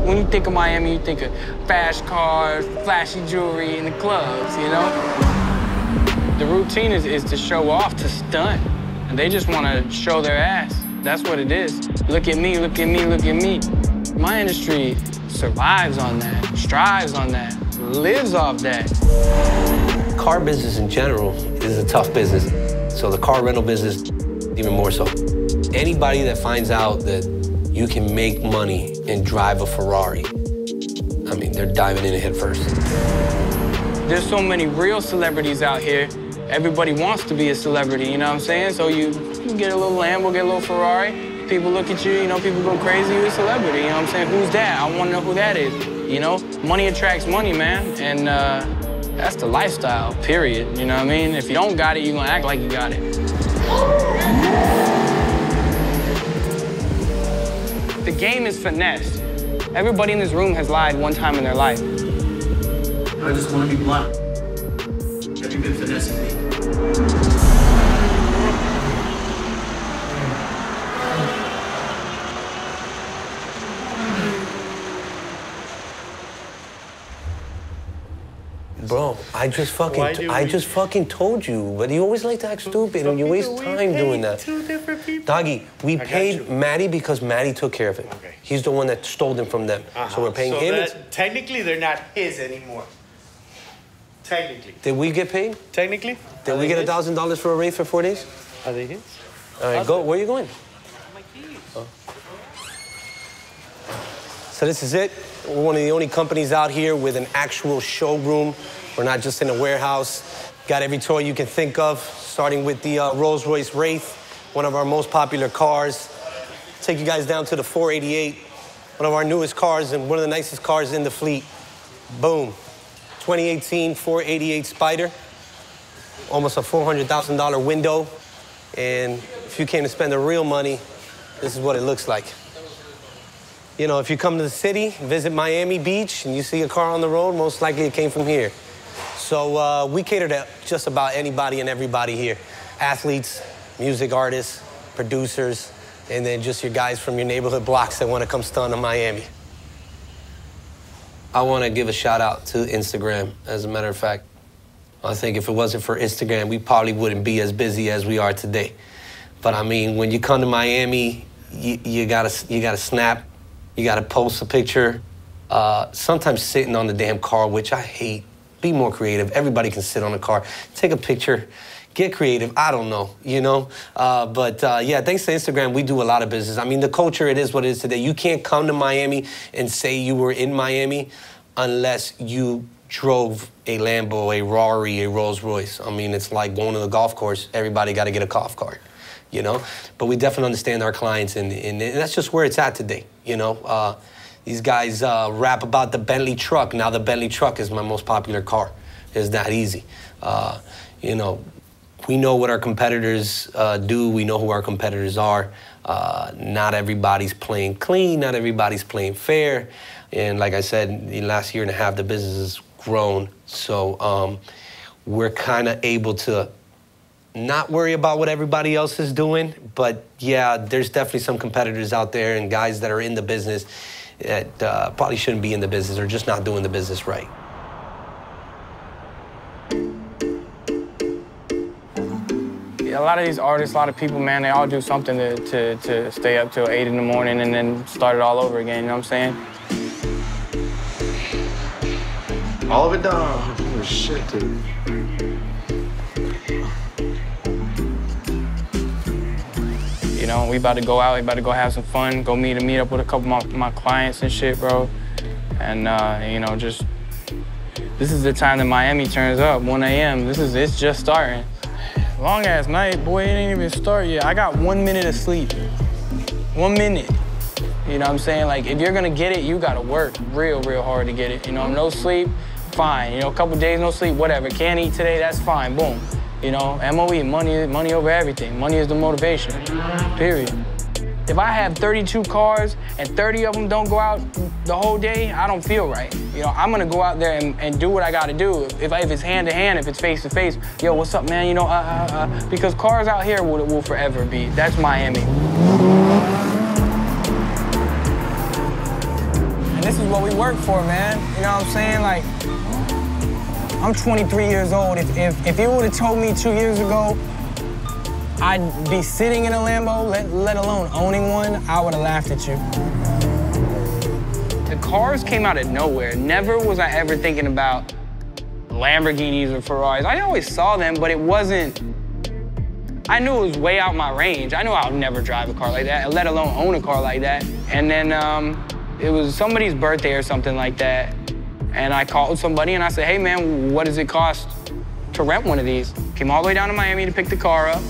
When you think of Miami, you think of fast cars, flashy jewelry, and the clubs, you know? The routine is to show off, to stunt. And they just want to show their ass. That's what it is. Look at me, look at me, look at me. My industry survives on that, strives on that, lives off that. Car business in general is a tough business. So the car rental business, even more so. Anybody that finds out that you can make money and drive a Ferrari, I mean, they're diving in head first. There's so many real celebrities out here. Everybody wants to be a celebrity, you know what I'm saying? So you get a little Lambo, get a little Ferrari, people look at you, you know, people go crazy, you're a celebrity, you know what I'm saying? Who's that? I want to know who that is, you know? Money attracts money, man, and that's the lifestyle, period, you know what I mean? If you don't got it, you're gonna act like you got it. The game is finesse. Everybody in this room has lied one time in their life. I just want to be blunt. Have you been finessing me? Bro, I just fucking told you, but you always like to act stupid and you waste time doing that. Two different people. Doggy, we paid Maddie because Maddie took care of it. Okay. He's the one that stole them from them. So we're paying him. Technically, they're not his anymore. Technically. Did we get paid? Technically? Did we get $1,000 for a Wraith for 4 days? Are they his? All right, go. Where are you going? My keys. Oh. So this is it. We're one of the only companies out here with an actual showroom. We're not just in a warehouse. Got every toy you can think of, starting with the Rolls-Royce Wraith, one of our most popular cars. Take you guys down to the 488, one of our newest cars and one of the nicest cars in the fleet. Boom. 2018 488 Spider. Almost a $400,000 window. And if you came to spend the real money, this is what it looks like. You know, if you come to the city, visit Miami Beach, and you see a car on the road, most likely it came from here. So we cater to just about anybody and everybody here. Athletes, music artists, producers, and then just your guys from your neighborhood blocks that want to come stunt in Miami. I want to give a shout out to Instagram, as a matter of fact. I think if it wasn't for Instagram, we probably wouldn't be as busy as we are today. But I mean, when you come to Miami, you gotta snap. You gotta post a picture. Sometimes sitting on the damn car, which I hate. Be more creative. Everybody can sit on a car. Take a picture. Get creative. I don't know, you know? But yeah, thanks to Instagram, we do a lot of business. I mean, the culture, it is what it is today. You can't come to Miami and say you were in Miami unless you drove a Lambo, a Rari, a Rolls Royce. I mean, it's like going to the golf course. Everybody got to get a golf cart, you know? But we definitely understand our clients, and that's just where it's at today, you know? These guys rap about the Bentley truck. Now the Bentley truck is my most popular car. It's that easy. You know, we know what our competitors do. We know who our competitors are. Not everybody's playing clean. Not everybody's playing fair. And like I said, in the last year and a half, the business has grown. So we're kind of able to not worry about what everybody else is doing. But yeah, there's definitely some competitors out there and guys that are in the business that probably shouldn't be in the business or just not doing the business right. A lot of these artists, a lot of people, man, they all do something to stay up till 8 in the morning and then start it all over again, you know what I'm saying? All of it down. Oh, shit, dude. You know, we about to go out, we about to go have some fun, go meet up with a couple of my clients and shit, bro. And, you know, just, this is the time that Miami turns up, 1 a.m. It's just starting. Long ass night, boy, it ain't even start yet. I got 1 minute of sleep. 1 minute. You know what I'm saying? Like, if you're gonna get it, you gotta work real hard to get it. You know, no sleep, fine. You know, a couple days no sleep, whatever. Can't eat today, that's fine, boom. You know, MOE, money over everything. Money is the motivation, period. If I have 32 cars and 30 of them don't go out the whole day, I don't feel right. You know, I'm gonna go out there and do what I gotta do. If it's hand to hand, if it's face to face, yo, what's up, man? You know, because cars out here will forever be. That's Miami. And this is what we work for, man. You know what I'm saying? Like, I'm 23 years old. If you would have told me 2 years ago I'd be sitting in a Lambo, let alone owning one, I would have laughed at you. The cars came out of nowhere. Never was I ever thinking about Lamborghinis or Ferraris. I always saw them, but it wasn't, I knew it was way out my range. I knew I would never drive a car like that, let alone own a car like that. And then it was somebody's birthday or something like that, and I called somebody and I said, hey man, what does it cost to rent one of these? Came all the way down to Miami to pick the car up,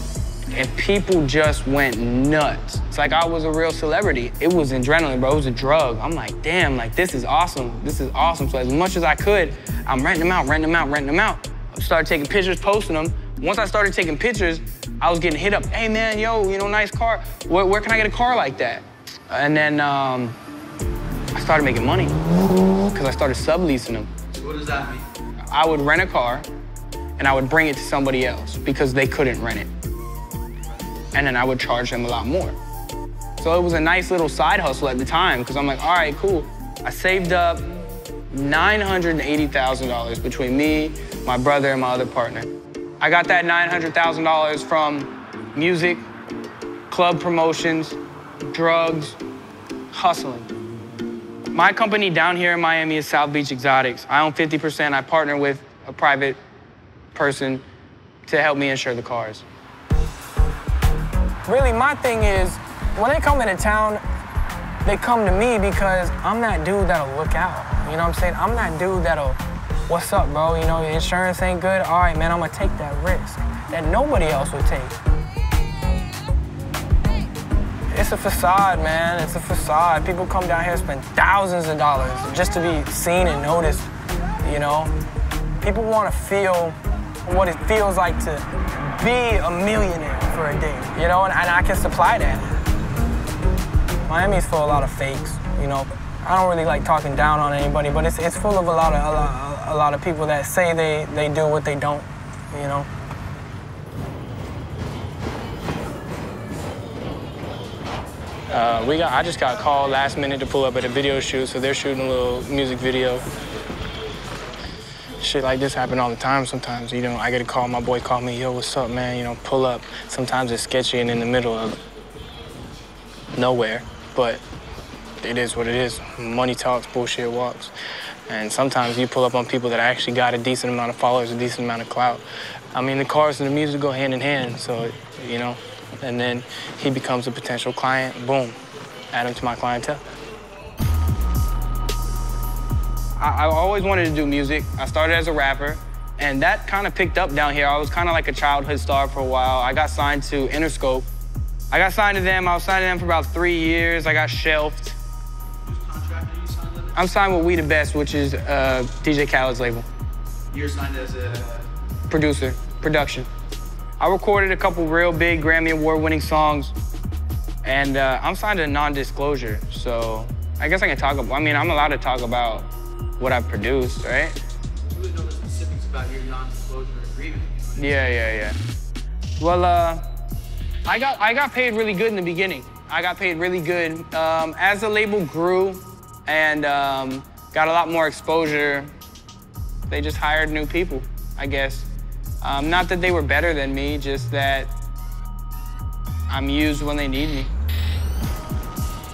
and people just went nuts. It's like I was a real celebrity. It was adrenaline, bro. It was a drug. I'm like, damn, like, this is awesome. This is awesome. So as much as I could, I'm renting them out, renting them out, renting them out. I started taking pictures, posting them. Once I started taking pictures, I was getting hit up. Hey, man, yo, you know, nice car. Where can I get a car like that? And then I started making money because I started subleasing them. So what does that mean? I would rent a car, and I would bring it to somebody else because they couldn't rent it. And then I would charge them a lot more. So it was a nice little side hustle at the time because I'm like, all right, cool. I saved up $980,000 between me, my brother, and my other partner. I got that $900,000 from music, club promotions, drugs, hustling. My company down here in Miami is South Beach Exotics. I own 50%. I partner with a private person to help me insure the cars. Really, my thing is, when they come into town, they come to me because I'm that dude that'll look out. You know what I'm saying? I'm that dude that'll, what's up, bro? You know, your insurance ain't good? All right, man, I'm gonna take that risk that nobody else would take. It's a facade, man. It's a facade. People come down here, spend thousands of dollars just to be seen and noticed, you know? People want to feel what it feels like to be a millionaire for a day, you know? And I can supply that. Miami's full of a lot of fakes, you know? I don't really like talking down on anybody, but it's full of a lot of people that say they do what they don't, you know? I just got called last minute to pull up at a video shoot, so they're shooting a little music video. Shit like this happen all the time sometimes, you know. I get a call, my boy called me, yo, what's up, man? You know, pull up. Sometimes it's sketchy and in the middle of nowhere, but it is what it is. Money talks, bullshit walks. And sometimes you pull up on people that actually got a decent amount of followers, a decent amount of clout. I mean, the cars and the music go hand in hand, so, you know. And then he becomes a potential client, boom, add him to my clientele. I always wanted to do music. I started as a rapper, and that kind of picked up down here. I was kind of like a childhood star for a while. I got signed to Interscope. I got signed to them. I was signed to them for about 3 years. I got shelved. Which contract are you signed with? I'm signed with We The Best, which is DJ Khaled's label. You're signed as a... Production. I recorded a couple real big Grammy Award-winning songs, and I'm signed to non-disclosure, so I guess I can talk about, I mean, I'm allowed to talk about what I've produced, right? You would know the specifics about your non-disclosure agreement. You know? Yeah. Well, I got paid really good in the beginning. I got paid really good. As the label grew and got a lot more exposure, they just hired new people, I guess. Not that they were better than me, just that I'm used when they need me.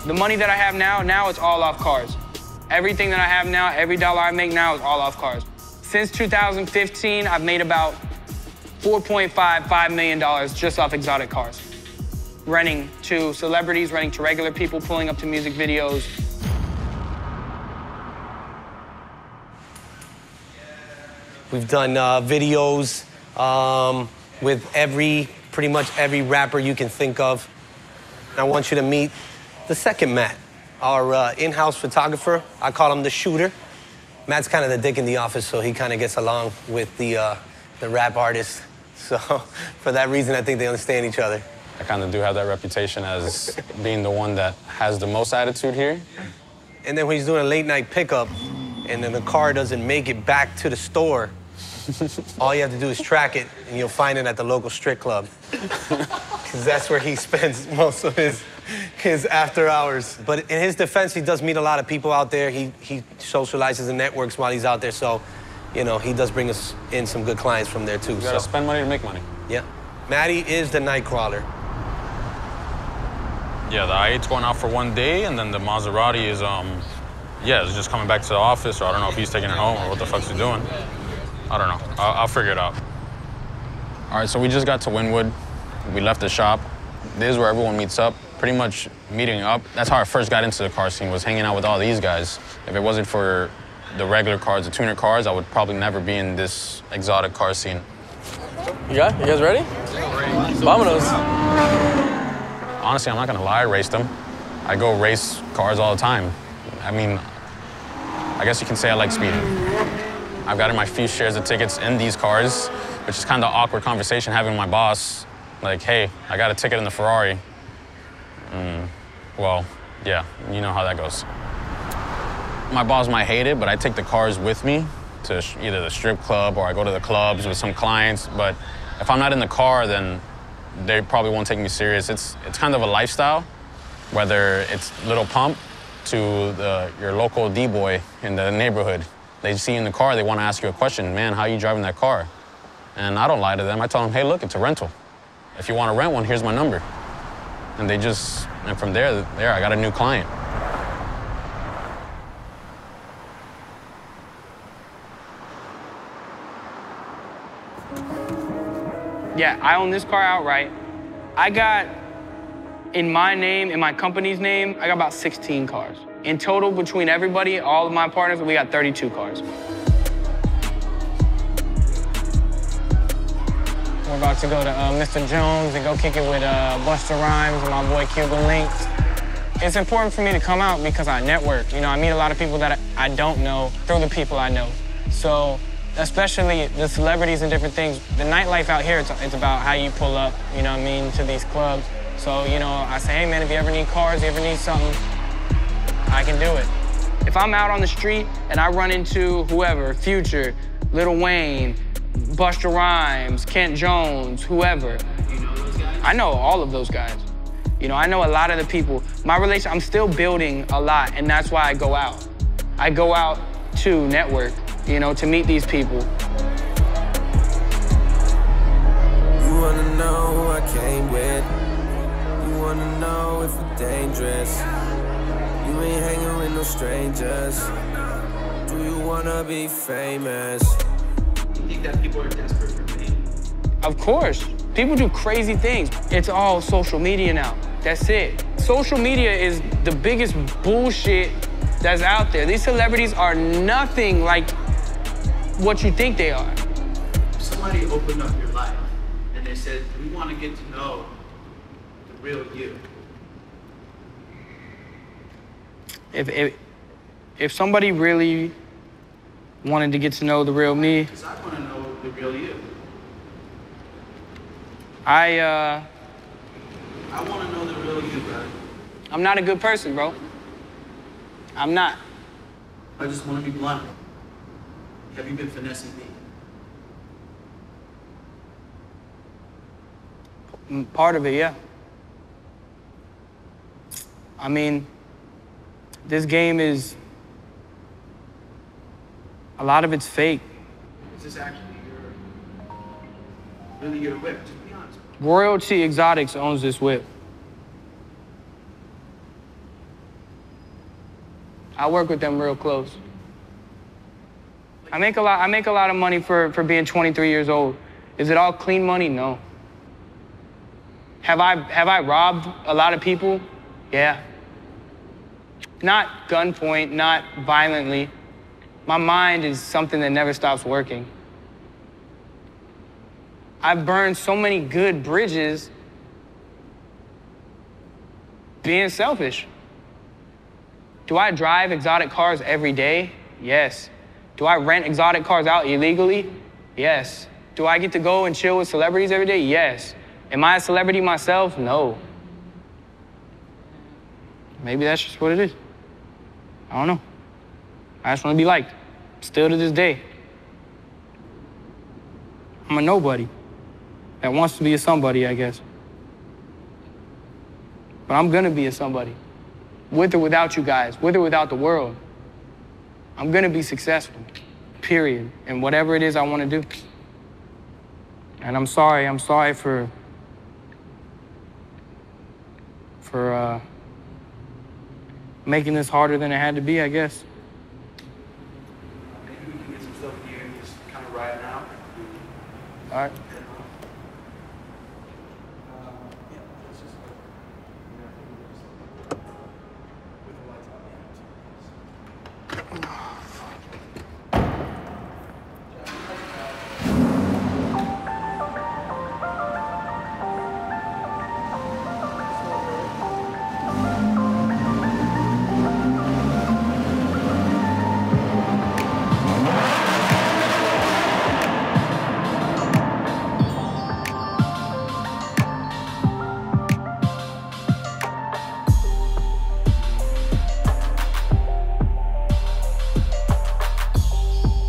The money that I have now it's all off cars. Everything that I have now, every dollar I make now is all off cars. Since 2015, I've made about $4.5 million just off exotic cars. Renting to celebrities, renting to regular people, pulling up to music videos. We've done videos with pretty much every rapper you can think of. I want you to meet the second Matt, our in-house photographer. I call him the shooter. Matt's kind of the dick in the office, so he kind of gets along with the rap artist. So for that reason, I think they understand each other. I kind of do have that reputation as being the one that has the most attitude here. And then when he's doing a late night pickup, and then the car doesn't make it back to the store, all you have to do is track it, and you'll find it at the local strip club. Because that's where he spends most of his his after hours. But in his defense, he does meet a lot of people out there. He socializes and networks while he's out there. So, you know, he does bring us in some good clients from there too. You gotta spend money to make money. Yeah. Matty is the night crawler. Yeah, the I-8's going out for 1 day, and then the Maserati is, yeah, it's just coming back to the office, or I don't know if he's taking it home or what the fuck's he doing. I don't know. I'll figure it out. All right, so we just got to Wynwood. We left the shop. This is where everyone meets up, pretty much meeting up. That's how I first got into the car scene, was hanging out with all these guys. If it wasn't for the regular cars, the tuner cars, I would probably never be in this exotic car scene. You guys ready? Vámonos. Honestly, I'm not gonna lie, I raced them. I go race cars all the time. I mean, I guess you can say I like speeding. I've gotten my few shares of tickets in these cars, which is kind of awkward conversation having with my boss. Like, hey, I got a ticket in the Ferrari. Well, yeah, you know how that goes. My boss might hate it, but I take the cars with me to either the strip club or I go to the clubs with some clients. But if I'm not in the car, then they probably won't take me serious. It's kind of a lifestyle, whether it's Little Pump to your local D-boy in the neighborhood. They see you in the car, they want to ask you a question. Man, how are you driving that car? And I don't lie to them. I tell them, hey, look, it's a rental. If you want to rent one, here's my number. And and from there, I got a new client. Yeah, I own this car outright. I got, in my name, in my company's name, I got about 16 cars. In total, between everybody, all of my partners, we got 32 cars. We're about to go to Mr. Jones and go kick it with Busta Rhymes and my boy Cuban Links. It's important for me to come out because I network. You know, I meet a lot of people that I don't know through the people I know. So, especially the celebrities and different things, the nightlife out here, it's about how you pull up, you know what I mean, to these clubs. So, you know, I say, hey man, if you ever need cars, you ever need something, I can do it. If I'm out on the street and I run into whoever, Future, Lil Wayne, Busta Rhymes, Kent Jones, whoever. You know those guys? I know all of those guys. You know, I know a lot of the people. I'm still building a lot, and that's why I go out. I go out to network, you know, to meet these people. You wanna know who I came with? You wanna know if we're dangerous? You ain't hanging with no strangers. Do you wanna be famous? You think that people are desperate for fame? Of course. People do crazy things. It's all social media now. That's it. Social media is the biggest bullshit that's out there. These celebrities are nothing like what you think they are. If somebody opened up your life and they said, we want to get to know the real you. If somebody really wanted to get to know the real me, Because I want to know the real you. I want to know the real you, bro. I'm not a good person, bro. I'm not. I just want to be blunt. Have you been finessing me? Part of it, yeah. I mean, this game is, a lot of it's fake. Is this actually really your whip? Just be honest. Royalty Exotics owns this whip. I work with them real close. I make a lot of money for being 23 years old. Is it all clean money? No. Have I robbed a lot of people? Yeah. Not gunpoint, not violently. My mind is something that never stops working. I've burned so many good bridges being selfish. Do I drive exotic cars every day? Yes. Do I rent exotic cars out illegally? Yes. Do I get to go and chill with celebrities every day? Yes. Am I a celebrity myself? No. Maybe that's just what it is. I don't know. I just want to be liked. Still to this day. I'm a nobody that wants to be a somebody, I guess. But I'm gonna be a somebody. With or without you guys, with or without the world. I'm gonna be successful, period. And whatever it is I wanna do. And I'm sorry for making this harder than it had to be, I guess. Maybe we can get some stuff in here and just kind of ride out. All right.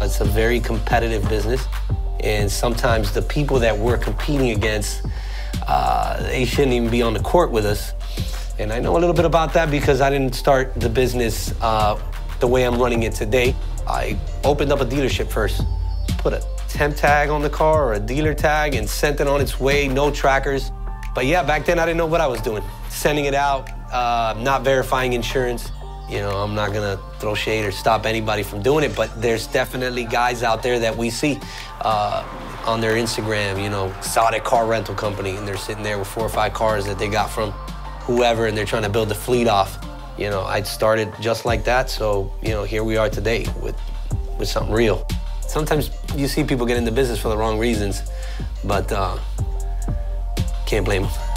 It's a very competitive business, and sometimes the people that we're competing against, they shouldn't even be on the court with us. And I know a little bit about that because I didn't start the business the way I'm running it today. I opened up a dealership first, put a temp tag on the car or a dealer tag and sent it on its way, no trackers. But yeah, back then I didn't know what I was doing. Sending it out, not verifying insurance. You know, I'm not gonna throw shade or stop anybody from doing it, but there's definitely guys out there that we see on their Instagram, you know, Exotic Car Rental Company, and they're sitting there with 4 or 5 cars that they got from whoever, and they're trying to build the fleet off. You know, I started just like that, so, you know, here we are today with something real. Sometimes you see people get into business for the wrong reasons, but can't blame them.